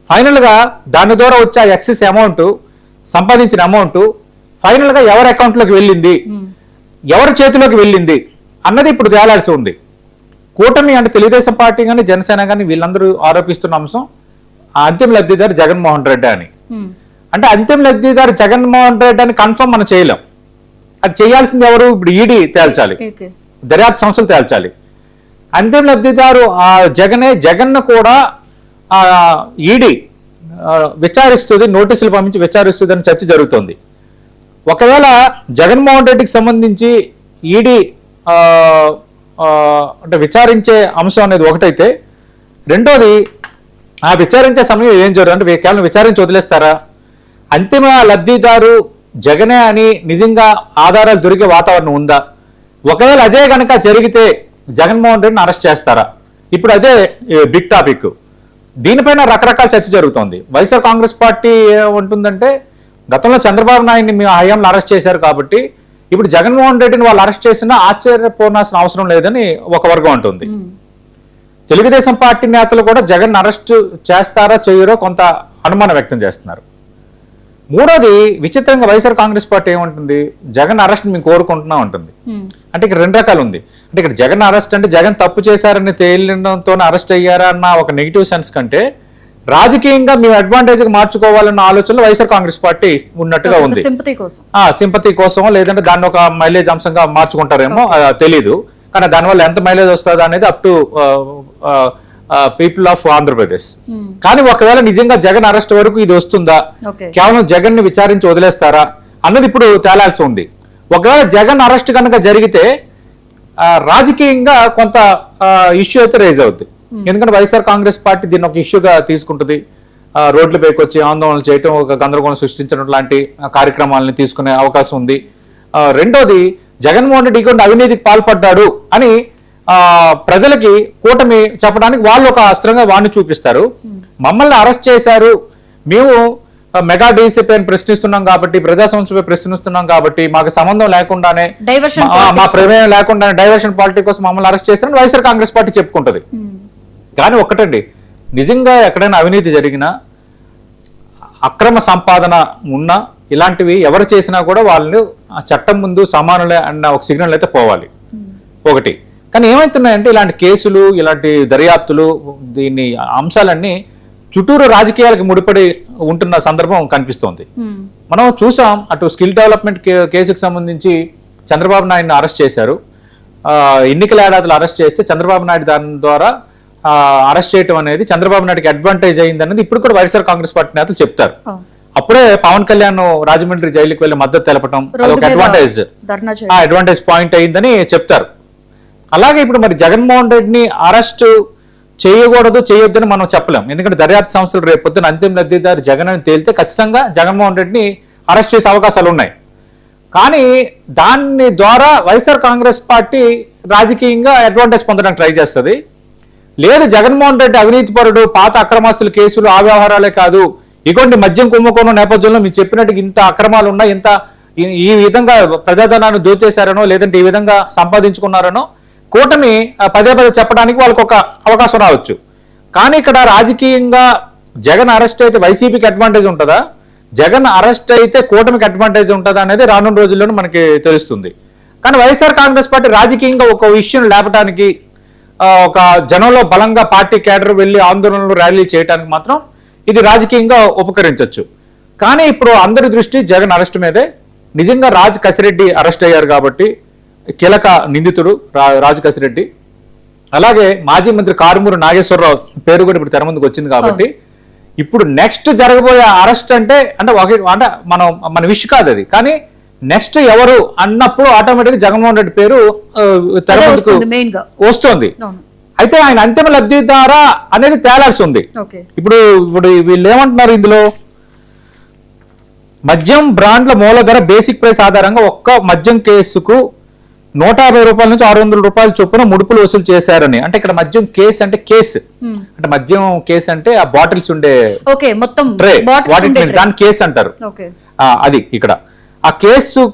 ఫైనల్గా దాని ద్వారా వచ్చే ఎక్సెస్ అమౌంట్, సంపాదించిన అమౌంట్ ఫైనల్గా ఎవరి అకౌంట్లోకి వెళ్ళింది, ఎవరి చేతిలోకి వెళ్ళింది అన్నది ఇప్పుడు తేలాల్సి ఉంది. కూటమి అంటే తెలుగుదేశం పార్టీ కానీ జనసేన కానీ వీళ్ళందరూ ఆరోపిస్తున్న అంశం అంతిమ లబ్ధిదారు జగన్మోహన్ రెడ్డి అని. అంటే అంతిమ లబ్ధిదారు జగన్మోహన్ రెడ్డి అని కన్ఫర్మ్ మనం చేయలేం. అది చేయాల్సింది ఎవరు? ఇప్పుడు ఈడీ తేల్చాలి, దర్యాప్తు సంస్థలు తేల్చాలి. అంతిమ లబ్ధిదారు జగన్ కూడా ఈడీ విచారిస్తుంది, నోటీసులు పంపించి విచారిస్తుంది అని చర్చ జరుగుతుంది. ఒకవేళ జగన్మోహన్ రెడ్డికి సంబంధించి ఈడీ అంటే విచారించే అంశం అనేది ఒకటైతే, రెండోది ఆ విచారించే సమయం ఏం జరుగుతుంది అంటే కేవలం విచారించి వదిలేస్తారా? అంతిమ లబ్ధిదారు జగనే అని నిజంగా ఆధారాలు దొరికే వాతావరణం ఉందా? ఒకవేళ అదే కనుక జరిగితే జగన్మోహన్ రెడ్డిని అరెస్ట్ చేస్తారా? ఇప్పుడు అదే బిగ్ టాపిక్. దీనిపైన రకరకాల చర్చ జరుగుతోంది. వైఎస్ఆర్ కాంగ్రెస్ పార్టీ ఏమంటుందంటే, గతంలో చంద్రబాబు నాయుడిని మీ హయాంలో అరెస్ట్ చేశారు కాబట్టి ఇప్పుడు జగన్మోహన్ రెడ్డిని వాళ్ళు అరెస్ట్ చేసినా ఆశ్చర్యపోనాల్సిన అవసరం లేదని ఒక వర్గం అంటుంది. తెలుగుదేశం పార్టీ నేతలు కూడా జగన్ అరెస్ట్ చేస్తారా చేయరో కొంత అనుమానం వ్యక్తం చేస్తున్నారు. మూడోది విచిత్రంగా వైఎస్ఆర్ కాంగ్రెస్ పార్టీ ఏమంటుంది, జగన్ అరెస్ట్ మేము కోరుకుంటున్నాం ఉంటుంది. అంటే ఇక్కడ రెండు రకాలు ఉంది. అంటే ఇక్కడ జగన్ అరెస్ట్ అంటే జగన్ తప్పు చేశారని తేలినంతో అరెస్ట్ అయ్యారా అన్న ఒక నెగిటివ్ సెన్స్ కంటే రాజకీయంగా మేము అడ్వాంటేజ్ మార్చుకోవాలన్న ఆలోచనలో వైఎస్ఆర్ కాంగ్రెస్ పార్టీ ఉన్నట్టుగా ఉంది. సింపతి కోసం లేదంటే దాన్ని ఒక మైలేజ్ అంశంగా మార్చుకుంటారేమో తెలీదు. కానీ దానివల్ల ఎంత మైలేజ్ వస్తుందో అనేది up to people of Andhra Pradesh. కానీ ఒకవేళ నిజంగా జగన్ అరెస్ట్ వరకు ఇది వస్తుందా, కేవలం జగన్ ని విచారించి వదిలేస్తారా అన్నది ఇప్పుడు తేలాల్సి ఉంది. ఒకవేళ జగన్ అరెస్ట్ కనుక జరిగితే రాజకీయంగా కొంత ఇష్యూ అయితే రేజ్ అవుద్ది. ఎందుకంటే వైఎస్ఆర్ కాంగ్రెస్ పార్టీ దీన్ని ఒక ఇష్యూగా తీసుకుంటుంది. రోడ్లపైకి వచ్చి ఆందోళనలు చేయటం, ఒక గందరగోళం సృష్టించడం లాంటి కార్యక్రమాలను తీసుకునే అవకాశం ఉంది. రెండోది జగన్మోహన్ రెడ్డి ఇటువంటి అవినీతికి పాల్పడ్డాడు అని ప్రజలకి కూటమి చెప్పడానికి వాళ్ళు ఒక అస్త్రంగా వాడిని చూపిస్తారు. మమ్మల్ని అరెస్ట్ చేశారు, మేము మెగా డీసీపీ అని ప్రశ్నిస్తున్నాం కాబట్టి, ప్రజా సంస్థపై ప్రశ్నిస్తున్నాం కాబట్టి మాకు సంబంధం లేకుండానే, మా ప్రమేయం లేకుండానే డైవర్షన్ పాలిటిక్స్ కోసం మమ్మల్ని అరెస్ట్ చేస్తారని వైఎస్ఆర్ కాంగ్రెస్ పార్టీ చెప్పుకుంటది. కానీ ఒక్కటండి, నిజంగా ఎక్కడైనా అవినీతి జరిగినా, అక్రమ సంపాదన ఉన్నా, ఇలాంటివి ఎవరు చేసినా కూడా వాళ్ళు ఆ చట్టం ముందు సమానులే అన్న ఒక సిగ్నల్ అయితే పోవాలి ఒకటి. కానీ ఏమవుతున్నాయంటే ఇలాంటి కేసులు, ఇలాంటి దర్యాప్తులు, దీన్ని అంశాలన్నీ చుట్టూరు రాజకీయాలకు ముడిపడి ఉంటున్న సందర్భం కనిపిస్తోంది. మనం చూసాం, అటు స్కిల్ డెవలప్మెంట్ కేసుకు సంబంధించి చంద్రబాబు నాయుడిని అరెస్ట్ చేశారు. ఎన్నికల ఏడాదిలో అరెస్ట్ చేస్తే చంద్రబాబు నాయుడు దాని ద్వారా అరెస్ట్ చేయడం అనేది చంద్రబాబు నాయుడుకి అడ్వాంటేజ్ అయింది అనేది ఇప్పుడు కూడా వైఎస్ఆర్ కాంగ్రెస్ పార్టీ నేతలు చెప్తారు. అప్పుడే పవన్ కళ్యాణ్ రాజమండ్రి జైలుకి వెళ్లి మద్దతు తెలపడం అదొక అడ్వాంటేజ్ పాయింట్ అయిందని చెప్తారు. అలాగే ఇప్పుడు మరి జగన్మోహన్ రెడ్డిని అరెస్ట్ చేయకూడదు, చేయొద్దని మనం చెప్పలేం. ఎందుకంటే దర్యాప్తు సంస్థలు రేపు పొద్దున అంతిమ లబ్ధిదారు జగన్ అని తేలితే ఖచ్చితంగా జగన్మోహన్ రెడ్డిని అరెస్ట్ చేసే అవకాశాలు ఉన్నాయి. కానీ దాని ద్వారా వైఎస్ఆర్ కాంగ్రెస్ పార్టీ రాజకీయంగా అడ్వాంటేజ్ పొందడానికి ట్రై చేస్తుంది. లేదు, జగన్మోహన్ రెడ్డి అవినీతిపరుడు, పాత అక్రమాస్తుల కేసులు, ఆ వ్యవహారాలే కాదు, ఇటువంటి మద్యం కుంభకోణం నేపథ్యంలో మీరు చెప్పినట్టు ఇంత అక్రమాలు ఉన్నాయి, ఇంత ఈ విధంగా ప్రజాధనాన్ని దోచేశారనో లేదంటే ఈ విధంగా సంపాదించుకున్నారనో కూటమి పదే పదే చెప్పడానికి వాళ్ళకు ఒక అవకాశం రావచ్చు. కానీ ఇక్కడ రాజకీయంగా జగన్ అరెస్ట్ అయితే వైసీపీకి అడ్వాంటేజ్ ఉంటుందా, జగన్ అరెస్ట్ అయితే కూటమికి అడ్వాంటేజ్ ఉంటుందా అనేది రానున్న రోజుల్లోనూ మనకి తెలుస్తుంది. కానీ వైఎస్ఆర్ కాంగ్రెస్ పార్టీ రాజకీయంగా ఒక విషయం లేపడానికి, ఒక జనంలో బలంగా పార్టీ కేడర్ వెళ్ళి ఆందోళనలు ర్యాలీ చేయడానికి మాత్రం ఇది రాజకీయంగా ఉపకరించవచ్చు. కానీ ఇప్పుడు అందరి దృష్టి జగన్ అరెస్ట్ మీదే. నిజంగా రాజ్ కసిరెడ్డి అరెస్ట్ అయ్యారు కాబట్టి, కీలక నిందితుడు రాజ్ కసిరెడ్డి, అలాగే మాజీ మంత్రి కారుమూరి నాగేశ్వరరావు పేరు కూడా ఇప్పుడు తెర ముందుకు వచ్చింది కాబట్టి ఇప్పుడు నెక్స్ట్ జరగబోయే అరెస్ట్ అంటే మన విష్ కాదు అది. కానీ నెక్స్ట్ ఎవరు అన్నప్పుడు ఆటోమేటిక్ జగన్మోహన్ రెడ్డి పేరు తెర ముందుకు వస్తుంది. అయితే ఆయన అంతిమ లబ్ధిదారా అనేది తేలాల్సి ఉంది. ఇప్పుడు వీళ్ళు ఏమంటున్నారు, ఇందులో మద్యం బ్రాండ్ల మూల ధర బేసిక్ ప్రైస్ ఆధారంగా ఒక్క మద్యం కేసుకు 150 రూపాయల నుంచి 600 రూపాయల చొప్పున ముడుపులు వసూలు చేశారని. అంటే ఇక్కడ మద్యం కేసు అంటే కేసు, అంటే మద్యం కేసు అంటే ఆ బాటిల్స్ ఉండే ట్రే, దాని కేసు అంటారు. అది ఇక్కడ ఆ కేసు